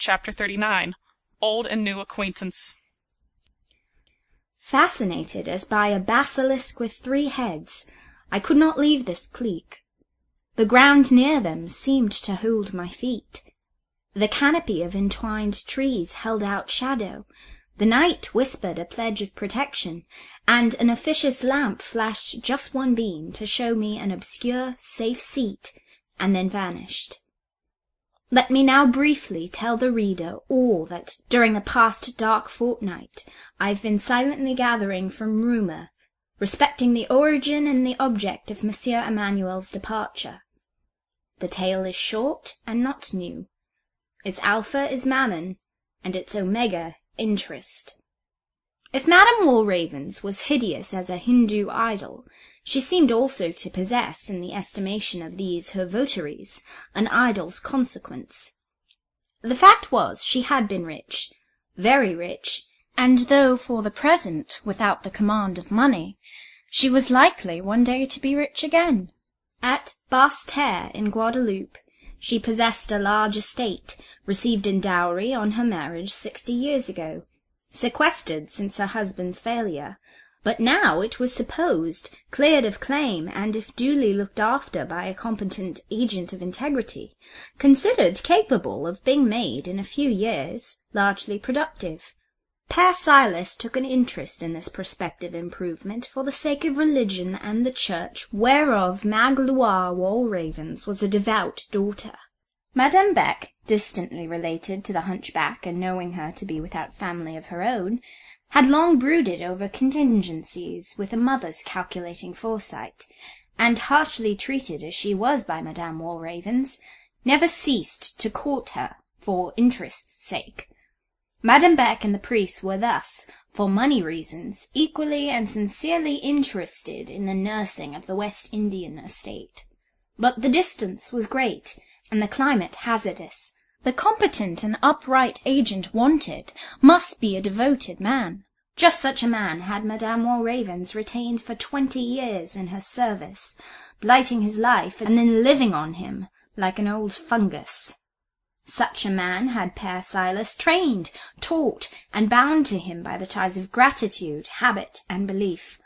Chapter 39. Old and New Acquaintance. Fascinated as by a basilisk with 3 heads, I could not leave this clique. The ground near them seemed to hold my feet. The canopy of entwined trees held out shadow, the night whispered a pledge of protection, and an officious lamp flashed just one beam to show me an obscure, safe seat, and then vanished. Let me now briefly tell the reader all that, during the past dark fortnight, I have been silently gathering from rumour, respecting the origin and the object of Monsieur Emmanuel's departure. The tale is short and not new. Its alpha is Mammon, and its omega interest. If Madame Walravens was hideous as a Hindu idol, she seemed also to possess, in the estimation of these her votaries, an idol's consequence. The fact was, she had been rich, very rich, and though for the present without the command of money, she was likely one day to be rich again. At Basse-Terre in Guadeloupe, she possessed a large estate, received in dowry on her marriage 60 years ago, sequestered since her husband's failure, but now, it was supposed, cleared of claim, and if duly looked after by a competent agent of integrity, considered capable of being made in a few years largely productive. Père Silas took an interest in this prospective improvement for the sake of religion and the church, whereof Magloire Walravens was a devout daughter. Madame Beck, distantly related to the hunchback and knowing her to be without family of her own, had long brooded over contingencies with a mother's calculating foresight, and, harshly treated as she was by Madame Walravens, never ceased to court her for interest's sake. Madame Beck and the priest were thus, for money reasons, equally and sincerely interested in the nursing of the West Indian estate. But the distance was great, and the climate hazardous. The competent and upright agent wanted must be a devoted man. Just such a man had Madame Walravens retained for 20 years in her service, blighting his life and then living on him like an old fungus. Such a man had Père Silas trained, taught, and bound to him by the ties of gratitude, habit, and belief.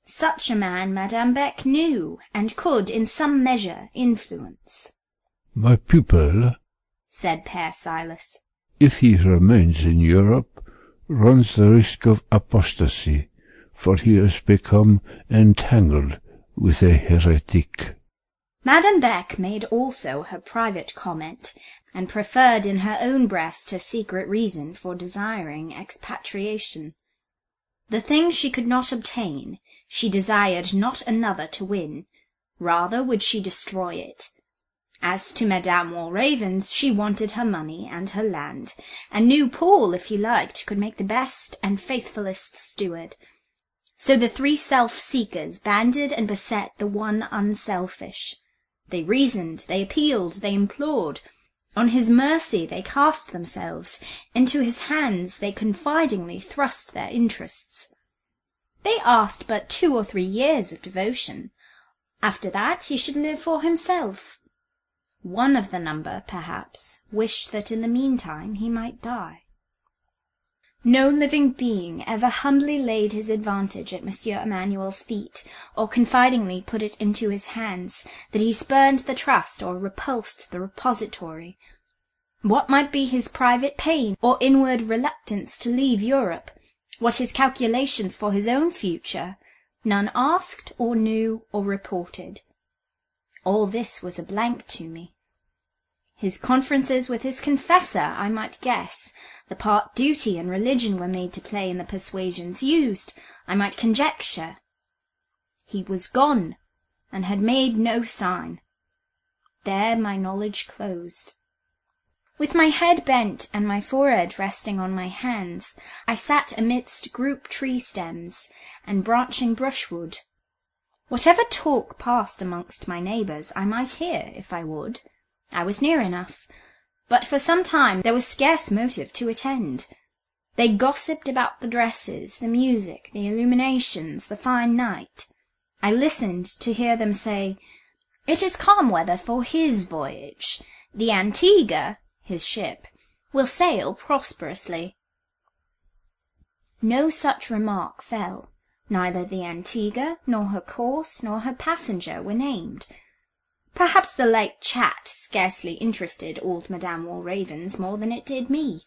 Such a man Madame Beck knew, and could in some measure influence. "My pupil," said Père Silas, "if he remains in Europe, runs the risk of apostasy, for he has become entangled with a heretic." Madame Beck made also her private comment, and preferred in her own breast her secret reason for desiring expatriation. The thing she could not obtain, she desired not another to win, rather would she destroy it. As to Madame Walravens, she wanted her money and her land, and knew Paul, if he liked, could make the best and faithfullest steward. So the 3 self-seekers banded and beset the one unselfish. They reasoned, they appealed, they implored. On his mercy they cast themselves, into his hands they confidingly thrust their interests. They asked but 2 or 3 years of devotion. After that he should live for himself. One of the number, perhaps, wished that in the meantime he might die. No living being ever humbly laid his advantage at Monsieur Emmanuel's feet, or confidingly put it into his hands, that he spurned the trust or repulsed the repository. What might be his private pain or inward reluctance to leave Europe, what his calculations for his own future, none asked or knew or reported. All this was a blank to me. His conferences with his confessor I might guess, the part duty and religion were made to play in the persuasions used, I might conjecture. He was gone, and had made no sign. There my knowledge closed. With my head bent and my forehead resting on my hands, I sat amidst group tree stems and branching brushwood. Whatever talk passed amongst my neighbours I might hear, if I would. I was near enough, but for some time there was scarce motive to attend. They gossiped about the dresses, the music, the illuminations, the fine night. I listened to hear them say, "It is calm weather for his voyage. The Antigua," his ship, will sail prosperously. No such remark fell. Neither the Antigua, nor her course, nor her passenger were named. Perhaps the light chat scarcely interested old Madame Walravens more than it did me.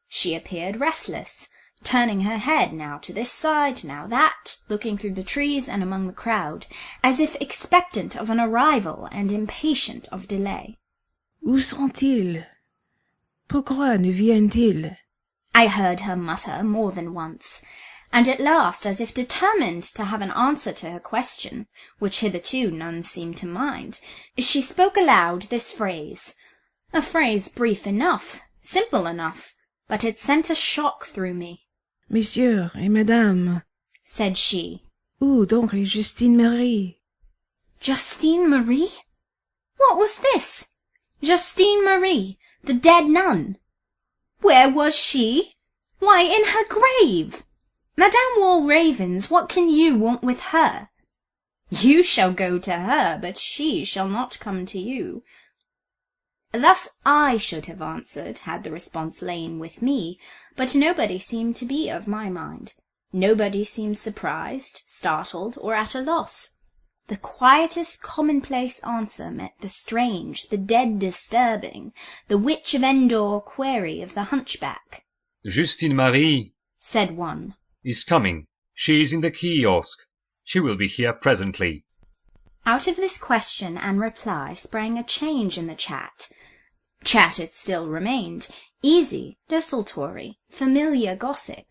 She appeared restless, turning her head now to this side, now that, looking through the trees and among the crowd, as if expectant of an arrival and impatient of delay. Où sont-ils? Pourquoi ne viennent-ils? I heard her mutter more than once, and at last, as if determined to have an answer to her question, which hitherto none seemed to mind, she spoke aloud this phrase, a phrase brief enough, simple enough, but it sent a shock through me. Monsieur et Madame, said she. Où donc est Justine Marie? Justine Marie? What was this? Justine Marie, the dead nun. Where was she? Why, in her grave. Madame Walravens, what can you want with her? You shall go to her, but she shall not come to you. Thus I should have answered, had the response lain with me, but nobody seemed to be of my mind. Nobody seemed surprised, startled, or at a loss. The quietest commonplace answer met the strange, the dead disturbing, the Witch of Endor query of the hunchback. Justine Marie, said one, is coming. She is in the kiosk. She will be here presently. Out of this question and reply sprang a change in the chat. Chat it still remained, easy, desultory, familiar gossip.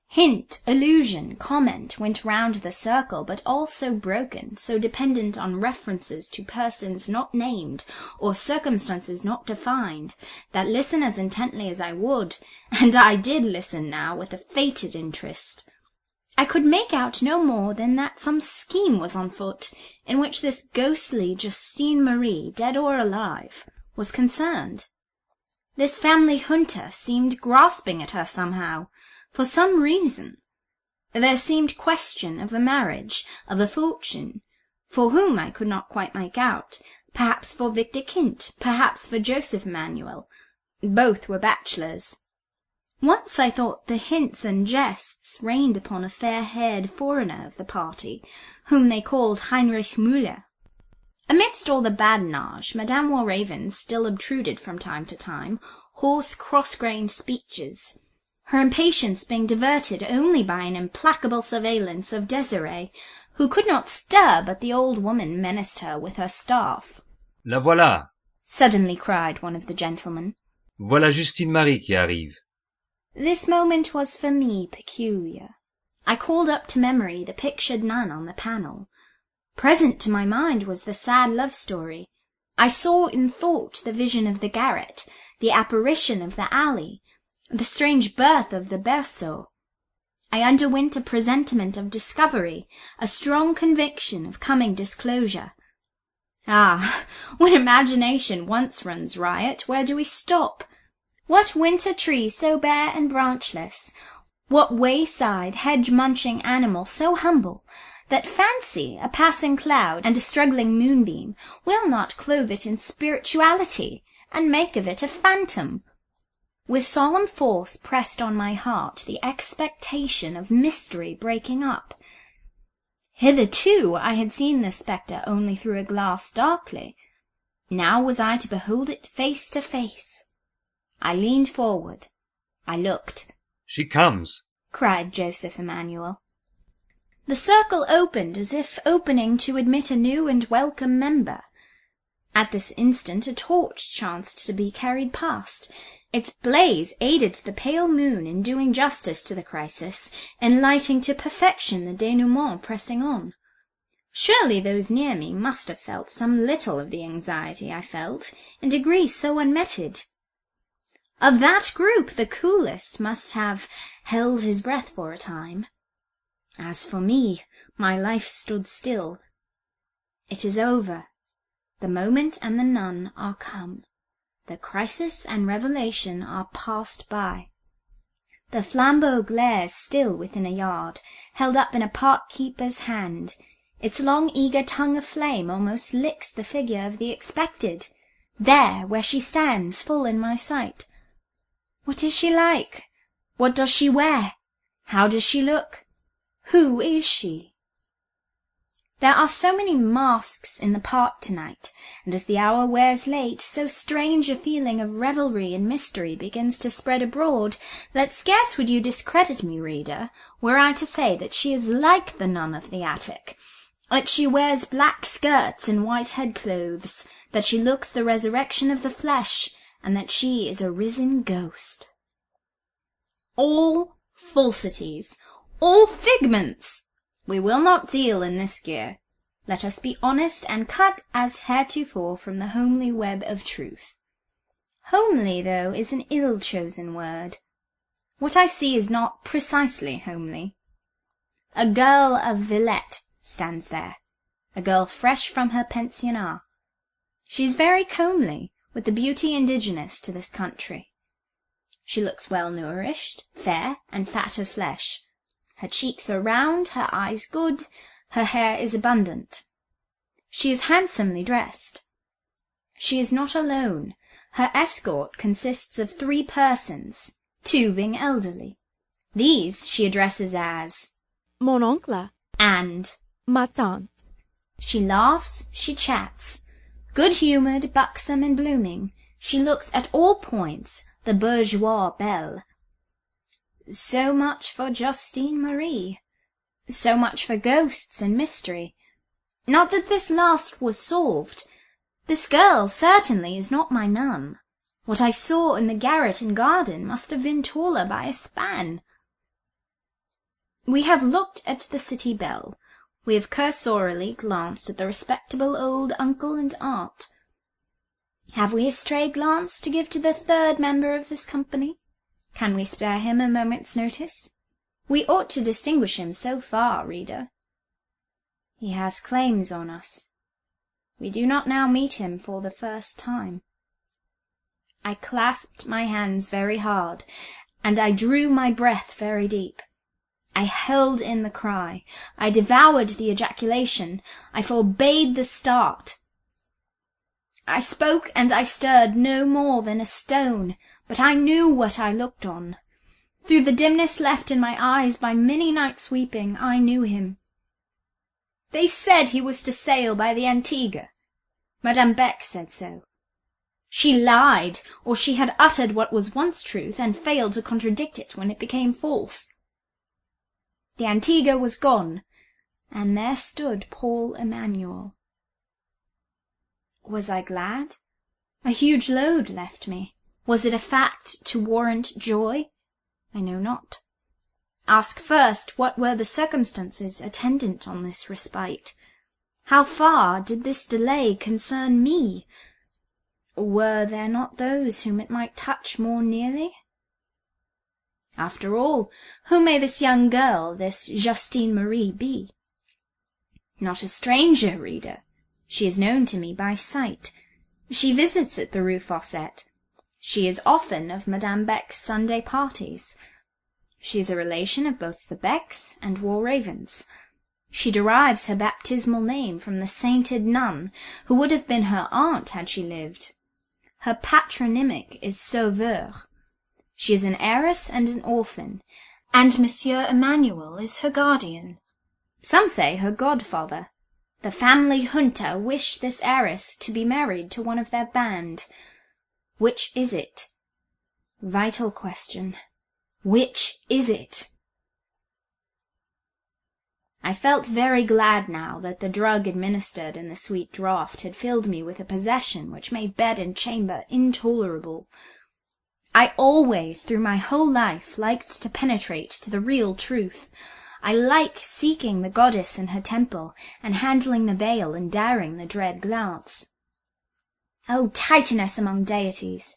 Hint, allusion, comment went round the circle, but all so broken, so dependent on references to persons not named, or circumstances not defined, that listen as intently as I would, and I did listen now with a fated interest, I could make out no more than that some scheme was on foot, in which this ghostly Justine Marie, dead or alive, was concerned. This family junta seemed grasping at her somehow, for some reason. There seemed question of a marriage, of a fortune, for whom I could not quite make out, perhaps for Victor Kint, perhaps for Joseph Emmanuel. Both were bachelors. Once I thought the hints and jests rained upon a fair-haired foreigner of the party, whom they called Heinrich Müller. Amidst all the badinage, Madame Walravens still obtruded from time to time hoarse, cross-grained speeches, her impatience being diverted only by an implacable surveillance of Désirée, who could not stir but the old woman menaced her with her staff. La voilà! Suddenly cried one of the gentlemen. Voilà Justine Marie qui arrive. This moment was for me peculiar. I called up to memory the pictured nun on the panel. Present to my mind was the sad love story. I saw in thought the vision of the garret, the apparition of the alley, the strange birth of the berceau. I underwent a presentiment of discovery, a strong conviction of coming disclosure. Ah, when imagination once runs riot, where do we stop? What winter tree so bare and branchless? What wayside, hedge-munching animal so humble that fancy, a passing cloud, and a struggling moonbeam, will not clothe it in spirituality, and make of it a phantom? With solemn force pressed on my heart the expectation of mystery breaking up. Hitherto I had seen this spectre only through a glass darkly. Now was I to behold it face to face. I leaned forward. I looked. She comes, cried Joseph Emmanuel. The circle opened as if opening to admit a new and welcome member. At this instant a torch chanced to be carried past. Its blaze aided the pale moon in doing justice to the crisis, and lighting to perfection the denouement pressing on. Surely those near me must have felt some little of the anxiety I felt, in degree so unmetted. Of that group the coolest must have held his breath for a time. As for me, my life stood still. It is over. The moment and the nun are come. The crisis and revelation are passed by. The flambeau glares still within a yard, held up in a park-keeper's hand. Its long eager tongue of flame almost licks the figure of the expected. There, where she stands, full in my sight, What is she like? What does she wear? How does she look? Who is she? There are so many masks in the park tonight, and as the hour wears late, so strange a feeling of revelry and mystery begins to spread abroad, that scarce would you discredit me, reader, were I to say that she is like the nun of the attic, that she wears black skirts and white head-clothes, that she looks the resurrection of the flesh, and that she is a risen ghost. All falsities, all figments! We will not deal in this gear. Let us be honest and cut as heretofore from the homely web of truth. Homely, though, is an ill-chosen word. What I see is not precisely homely. A girl of Villette stands there, a girl fresh from her pensionnat. She is very comely, with the beauty indigenous to this country. She looks well-nourished, fair, and fat of flesh. Her cheeks are round, her eyes good, her hair is abundant. She is handsomely dressed. She is not alone. Her escort consists of 3 persons, 2 being elderly. These she addresses as Mon oncle and ma tante. She laughs, she chats. Good-humoured, buxom, and blooming, she looks at all points the bourgeois belle. So much for Justine Marie. So much for ghosts and mystery. Not that this last was solved. This girl certainly is not my nun. What I saw in the garret and garden must have been taller by a span. We have looked at the city belle. We have cursorily glanced at the respectable old uncle and aunt. Have we a stray glance to give to the 3rd member of this company? Can we spare him a moment's notice? We ought to distinguish him so far, reader. He has claims on us. We do not now meet him for the first time. I clasped my hands very hard, and I drew my breath very deep. I held in the cry. I devoured the ejaculation. I forbade the start. I spoke and I stirred no more than a stone, but I knew what I looked on. Through the dimness left in my eyes by many nights' weeping, I knew him. They said he was to sail by the Antigua. Madame Beck said so. She lied, or she had uttered what was once truth and failed to contradict it when it became false. The Antigua was gone, and there stood Paul Emmanuel. Was I glad? A huge load left me. Was it a fact to warrant joy? I know not. Ask first what were the circumstances attendant on this respite. How far did this delay concern me? Were there not those whom it might touch more nearly? After all, who may this young girl, this Justine Marie, be? Not a stranger, reader. She is known to me by sight. She visits at the Rue Fossette. She is often of Madame Beck's Sunday parties. She is a relation of both the Becks and Walravens. She derives her baptismal name from the sainted nun, who would have been her aunt had she lived. Her patronymic is Sauveur. She is an heiress and an orphan, and Monsieur Emmanuel is her guardian. Some say her godfather. The family junta wish this heiress to be married to one of their band. Which is it? Vital question. Which is it? I felt very glad now that the drug administered in the sweet draught had filled me with a possession which made bed and chamber intolerable. I always, through my whole life, liked to penetrate to the real truth. I like seeking the goddess in her temple, and handling the veil and daring the dread glance. O Titaness among deities!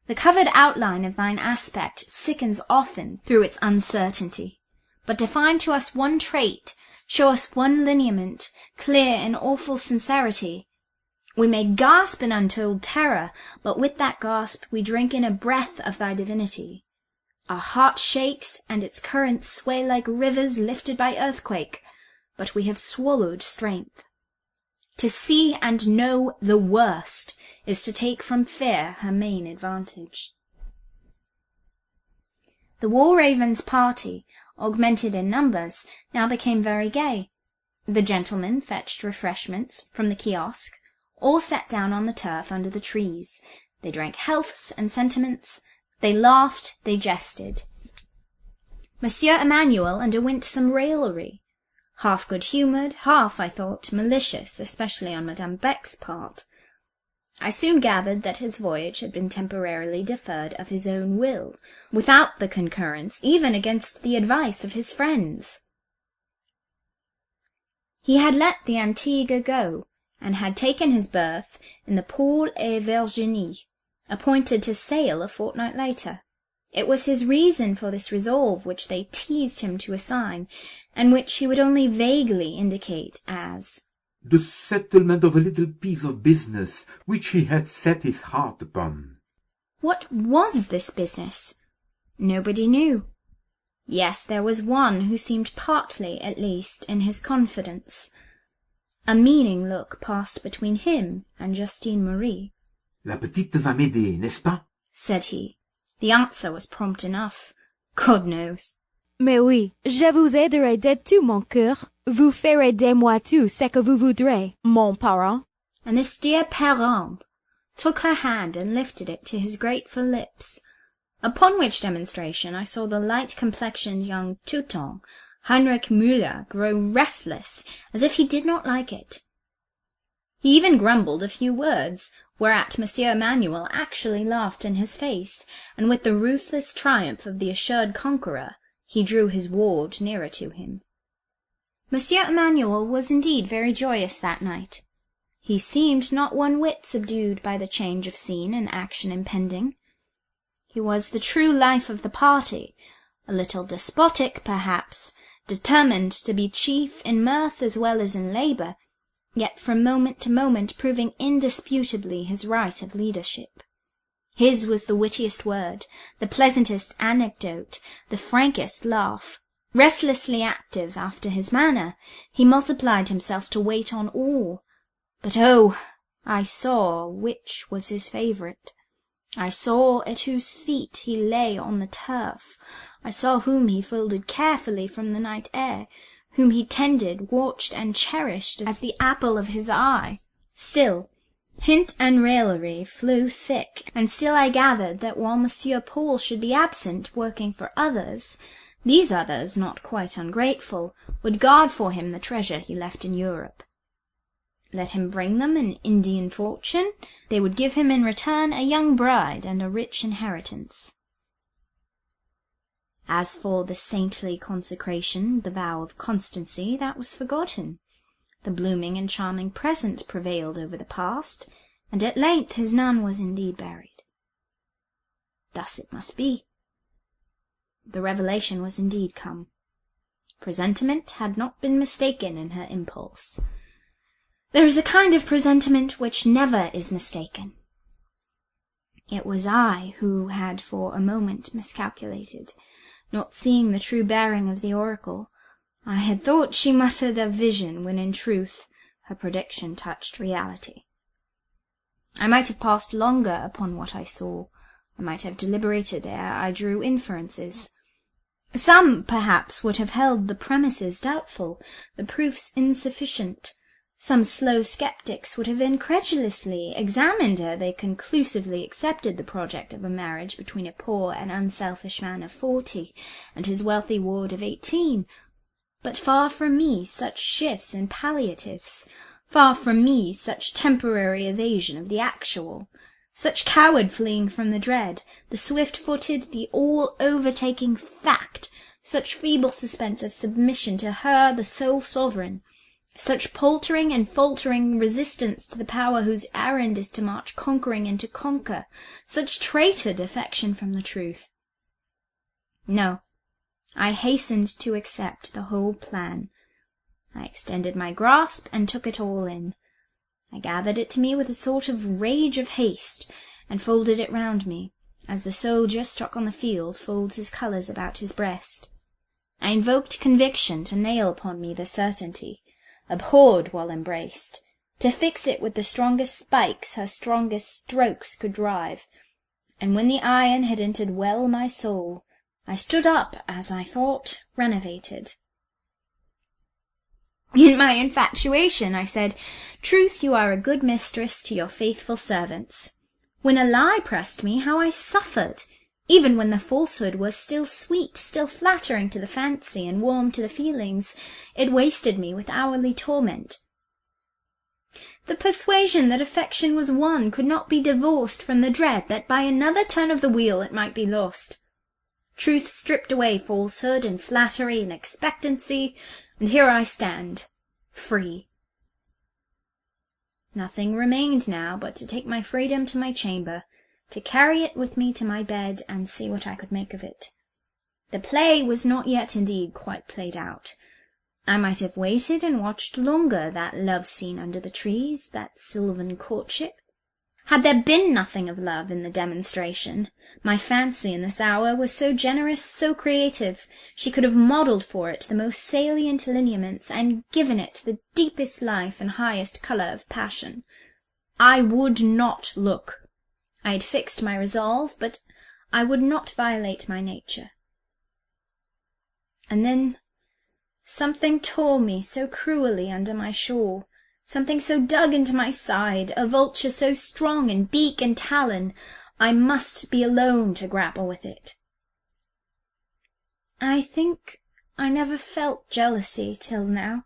The covered outline of thine aspect sickens often through its uncertainty. But define to us one trait, show us one lineament, clear in awful sincerity. We may gasp in untold terror, but with that gasp we drink in a breath of thy divinity. Our heart shakes, and its currents sway like rivers lifted by earthquake, but we have swallowed strength. To see and know the worst is to take from fear her main advantage. The War-Ravens' party, augmented in numbers, now became very gay. The gentlemen fetched refreshments from the kiosk, all sat down on the turf under the trees. They drank healths and sentiments, they laughed, they jested. Monsieur Emmanuel underwent some raillery, half good-humoured, half, I thought, malicious, especially on Madame Beck's part. I soon gathered that his voyage had been temporarily deferred of his own will, without the concurrence, even against the advice of his friends. He had let the Antigua go, and had taken his berth in the Paul et Virginie, appointed to sail a fortnight later. It was his reason for this resolve which they teased him to assign, and which he would only vaguely indicate as the settlement of a little piece of business which he had set his heart upon. What was this business? Nobody knew. Yes, there was one who seemed partly, at least, in his confidence. A meaning look passed between him and Justine Marie. La petite va m'aider, n'est-ce pas? Said he. The answer was prompt enough. God knows. Mais oui, je vous aiderai de tout mon cœur. Vous ferez de moi tout ce que vous voudrez, mon parent. And this dear parent took her hand and lifted it to his grateful lips, upon which demonstration I saw the light-complexioned young Teuton, Heinrich Müller, grow restless, as if he did not like it. He even grumbled a few words, whereat Monsieur Emmanuel actually laughed in his face, and with the ruthless triumph of the assured conqueror, he drew his ward nearer to him. Monsieur Emmanuel was indeed very joyous that night. He seemed not one whit subdued by the change of scene and action impending. He was the true life of the party, a little despotic, perhaps, determined to be chief in mirth as well as in labour, yet from moment to moment proving indisputably his right of leadership. His was the wittiest word, the pleasantest anecdote, the frankest laugh. Restlessly active after his manner, he multiplied himself to wait on all. But oh, I saw which was his favourite. I saw at whose feet he lay on the turf. I saw whom he folded carefully from the night air, whom he tended, watched, and cherished as the apple of his eye. Still, hint and raillery flew thick, and still I gathered that while Monsieur Paul should be absent, working for others, these others, not quite ungrateful, would guard for him the treasure he left in Europe. Let him bring them an Indian fortune, they would give him in return a young bride and a rich inheritance. As for the saintly consecration, the vow of constancy, that was forgotten. The blooming and charming present prevailed over the past, and at length his nun was indeed buried. Thus it must be. The revelation was indeed come. Presentiment had not been mistaken in her impulse. There is a kind of presentiment which never is mistaken. It was I who had for a moment miscalculated, not seeing the true bearing of the oracle. I had thought she muttered a vision, when in truth her prediction touched reality. I might have passed longer upon what I saw. I might have deliberated ere I drew inferences. Some, perhaps, would have held the premises doubtful, the proofs insufficient. Some slow sceptics would have incredulously examined ere they conclusively accepted the project of a marriage between a poor and unselfish man of 40 and his wealthy ward of 18. But far from me such shifts and palliatives, far from me such temporary evasion of the actual, such coward fleeing from the dread, the swift-footed, the all-overtaking fact, such feeble suspense of submission to her, the sole sovereign, such paltering and faltering resistance to the power whose errand is to march conquering and to conquer, such traitor defection from the truth. No, I hastened to accept the whole plan. I extended my grasp and took it all in. I gathered it to me with a sort of rage of haste, and folded it round me, as the soldier struck on the field folds his colours about his breast. I invoked conviction to nail upon me the certainty, abhorred while embraced, to fix it with the strongest spikes her strongest strokes could drive, and when the iron had entered well my soul, I stood up, as I thought, renovated. In my infatuation, I said, "Truth, you are a good mistress to your faithful servants." When a lie pressed me, how I suffered! Even when the falsehood was still sweet, still flattering to the fancy, and warm to the feelings, it wasted me with hourly torment. The persuasion that affection was won could not be divorced from the dread that by another turn of the wheel it might be lost. Truth stripped away falsehood and flattery and expectancy, and here I stand, free. Nothing remained now but to take my freedom to my chamber, to carry it with me to my bed, and see what I could make of it. The play was not yet indeed quite played out. I might have waited and watched longer that love scene under the trees, that sylvan courtship. Had there been nothing of love in the demonstration, my fancy in this hour was so generous, so creative, she could have modelled for it the most salient lineaments, and given it the deepest life and highest colour of passion. I would not look. I had fixed my resolve, but I would not violate my nature. And then something tore me so cruelly under my shawl, something so dug into my side, a vulture so strong in beak and talon, I must be alone to grapple with it. I think I never felt jealousy till now.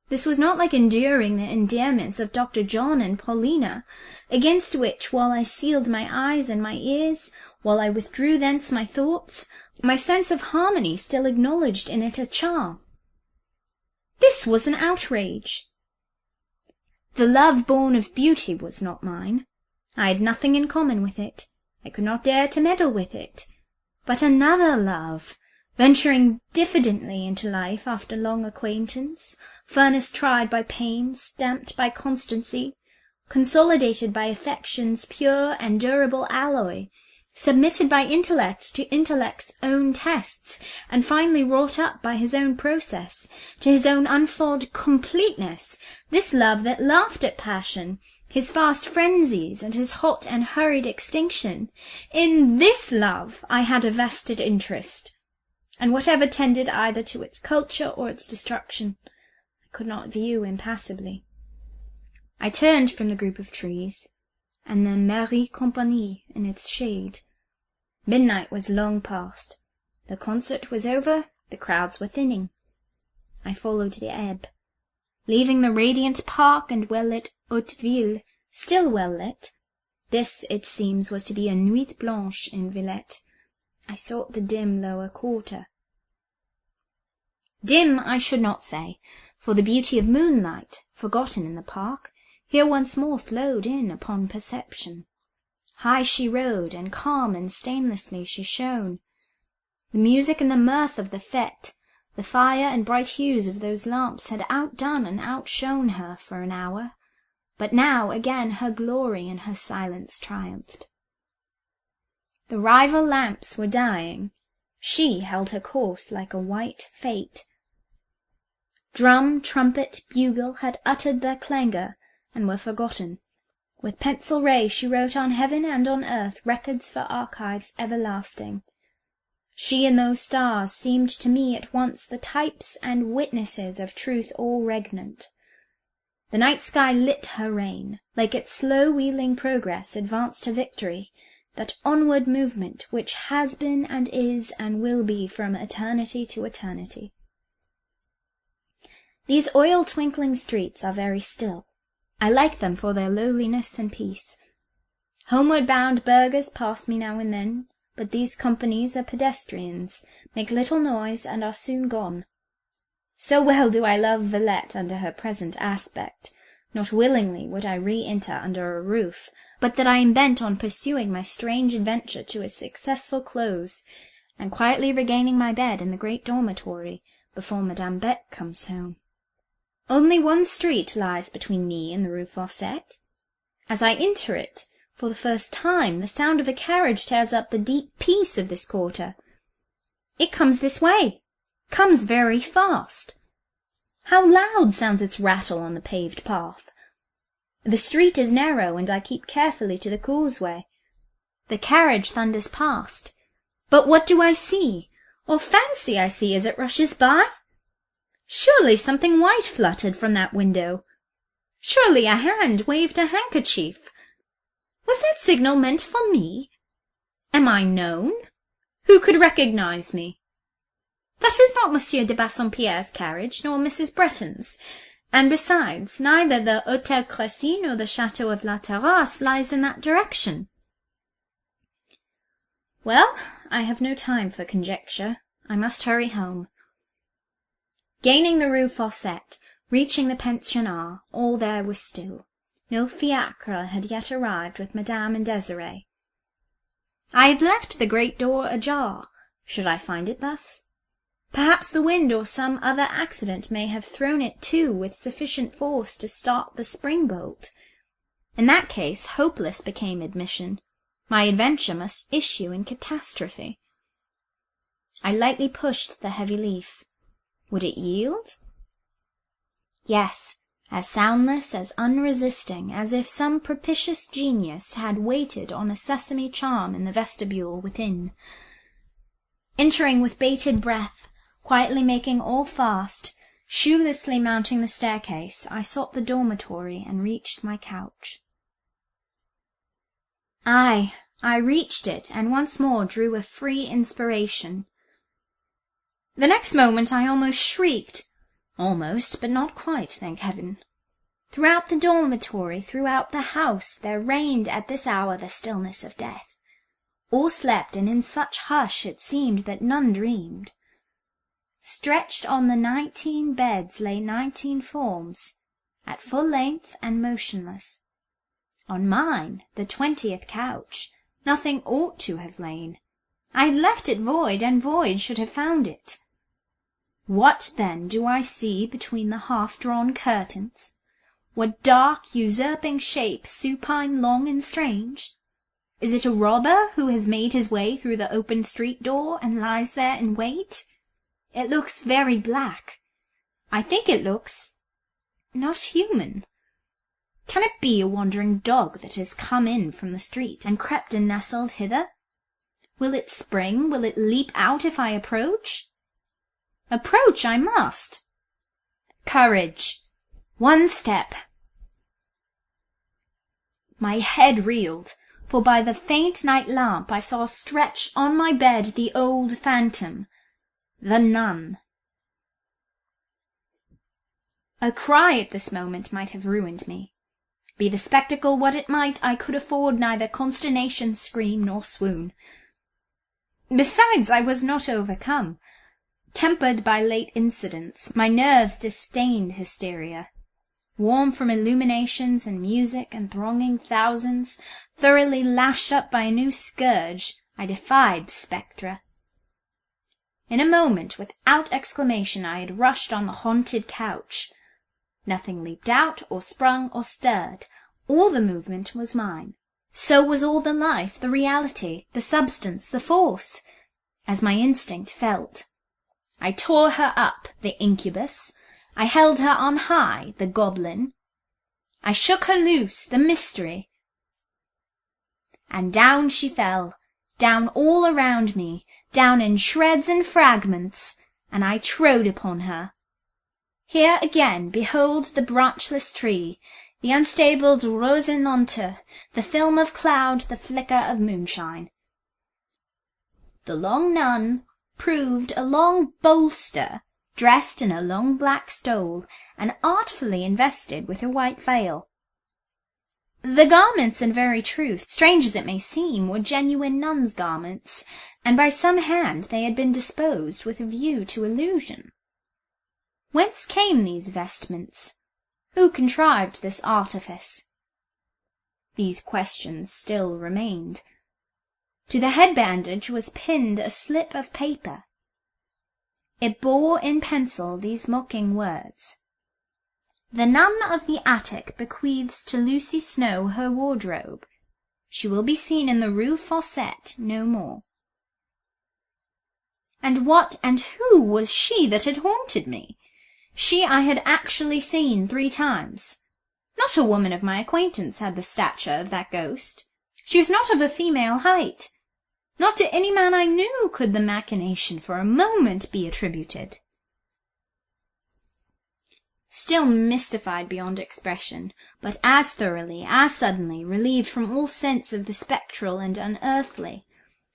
This was not like enduring the endearments of Dr. John and Paulina, against which, while I sealed my eyes and my ears, while I withdrew thence my thoughts, my sense of harmony still acknowledged in it a charm. This was an outrage. The love born of beauty was not mine. I had nothing in common with it. I could not dare to meddle with it. But another love, venturing diffidently into life after long acquaintance, furnace tried by pain, stamped by constancy, consolidated by affection's pure and durable alloy, submitted by intellect to intellect's own tests, and finally wrought up by his own process, to his own unflawed completeness, this love that laughed at passion, his fast frenzies, and his hot and hurried extinction. In this love I had a vested interest, and whatever tended either to its culture or its destruction, I could not view impassively. I turned from the group of trees, and the Marie Compagnie in its shade. Midnight was long past. The concert was over, the crowds were thinning. I followed the ebb. Leaving the radiant park and well-lit Haute Ville, still well-lit, this, it seems, was to be a nuit blanche in Villette, I sought the dim lower quarter. Dim I should not say, for the beauty of moonlight, forgotten in the park, here once more flowed in upon perception. High she rode, and calm and stainlessly she shone. The music and the mirth of the fete, the fire and bright hues of those lamps had outdone and outshone her for an hour, but now again her glory and her silence triumphed. The rival lamps were dying. She held her course like a white fate. Drum, trumpet, bugle had uttered their clangour, and were forgotten. With pencil ray she wrote on heaven and on earth records for archives everlasting. She and those stars seemed to me at once the types and witnesses of truth all regnant. The night sky lit her reign, like its slow-wheeling progress advanced to victory, that onward movement which has been and is and will be from eternity to eternity. These oil-twinkling streets are very still. I like them for their lowliness and peace. Homeward-bound burghers pass me now and then, but these companies are pedestrians, make little noise, and are soon gone. So well do I love Villette under her present aspect. Not willingly would I re-enter under a roof, but that I am bent on pursuing my strange adventure to a successful close, and quietly regaining my bed in the great dormitory before Madame Beck comes home. Only one street lies between me and the Rue Fossette. As I enter it, for the first time, the sound of a carriage tears up the deep peace of this quarter. It comes this way, comes very fast. How loud sounds its rattle on the paved path! The street is narrow, and I keep carefully to the causeway. The carriage thunders past. But what do I see? or fancy I see as it rushes by? Surely something white fluttered from that window. Surely a hand waved a handkerchief. Was that signal meant for me? Am I known? Who could recognize me? That is not Monsieur de Bassompierre's carriage, nor Mrs. Breton's, and besides, neither the Hôtel Crécy nor the Château of La Terrasse lies in that direction. Well, I have no time for conjecture. I must hurry home. Gaining the Rue Fossette, reaching the pensionnat, all there was still. No fiacre had yet arrived with Madame and Désirée. I had left the great door ajar. Should I find it thus? Perhaps the wind or some other accident may have thrown it to with sufficient force to start the spring-bolt. In that case, hopeless became admission. My adventure must issue in catastrophe. I lightly pushed the heavy leaf. Would it yield? Yes, as soundless, as unresisting, as if some propitious genius had waited on a sesame charm in the vestibule within. Entering with bated breath, quietly making all fast, shoelessly mounting the staircase, I sought the dormitory and reached my couch. Ay, I reached it, and once more drew a free inspiration. The next moment I almost shrieked. Almost, but not quite, thank heaven. Throughout the dormitory, throughout the house, there reigned at this hour the stillness of death. All slept, and in such hush it seemed that none dreamed. Stretched on the 19 beds lay 19 forms, at full length and motionless. On mine, the 20th couch, nothing ought to have lain. I had left it void, and void should have found it. What, then, do I see between the half-drawn curtains? What dark, usurping shape, supine, long, and strange? Is it a robber who has made his way through the open street door, and lies there in wait? It looks very black. I think it looks not human. Can it be a wandering dog that has come in from the street, and crept and nestled hither? Will it spring? Will it leap out if I approach? Approach I must. Courage. One step. My head reeled, for by the faint night lamp I saw stretched on my bed the old phantom, the nun. A cry at this moment might have ruined me. Be the spectacle what it might, I could afford neither consternation, scream, nor swoon. Besides, I was not overcome. Tempered by late incidents, my nerves disdained hysteria. Warm from illuminations and music and thronging thousands, thoroughly lashed up by a new scourge, I defied spectra. In a moment, without exclamation, I had rushed on the haunted couch. Nothing leaped out, or sprung, or stirred. All the movement was mine. So was all the life, the reality, the substance, the force, as my instinct felt. I tore her up, the incubus. I held her on high, the goblin. I shook her loose, the mystery. And down she fell, down all around me, down in shreds and fragments, and I trode upon her. Here again, behold the branchless tree, the unstable rosinante, the film of cloud, the flicker of moonshine. The long nun proved a long bolster, dressed in a long black stole, and artfully invested with her white veil. The garments, in very truth, strange as it may seem, were genuine nuns' garments, and by some hand they had been disposed with a view to illusion. Whence came these vestments? Who contrived this artifice? These questions still remained. To the head-bandage was pinned a slip of paper. It bore in pencil these mocking words: "The nun of the attic bequeaths to Lucy Snow her wardrobe. She will be seen in the Rue Fossette no more." And what and who was she that had haunted me? She I had actually seen 3 times. Not a woman of my acquaintance had the stature of that ghost. She was not of a female height. Not to any man I knew could the machination for a moment be attributed. Still mystified beyond expression, but as thoroughly, as suddenly, relieved from all sense of the spectral and unearthly,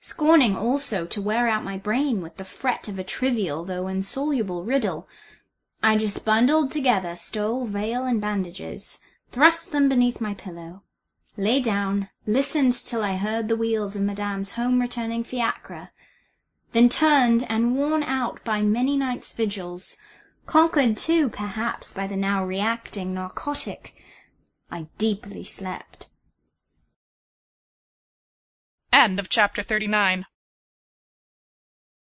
scorning also to wear out my brain with the fret of a trivial though insoluble riddle, I just bundled together stole, veil, and bandages, thrust them beneath my pillow, lay down, listened till I heard the wheels of Madame's home-returning fiacre, then turned, and worn out by many nights' vigils, conquered too, perhaps, by the now reacting narcotic, I deeply slept. End of chapter 39.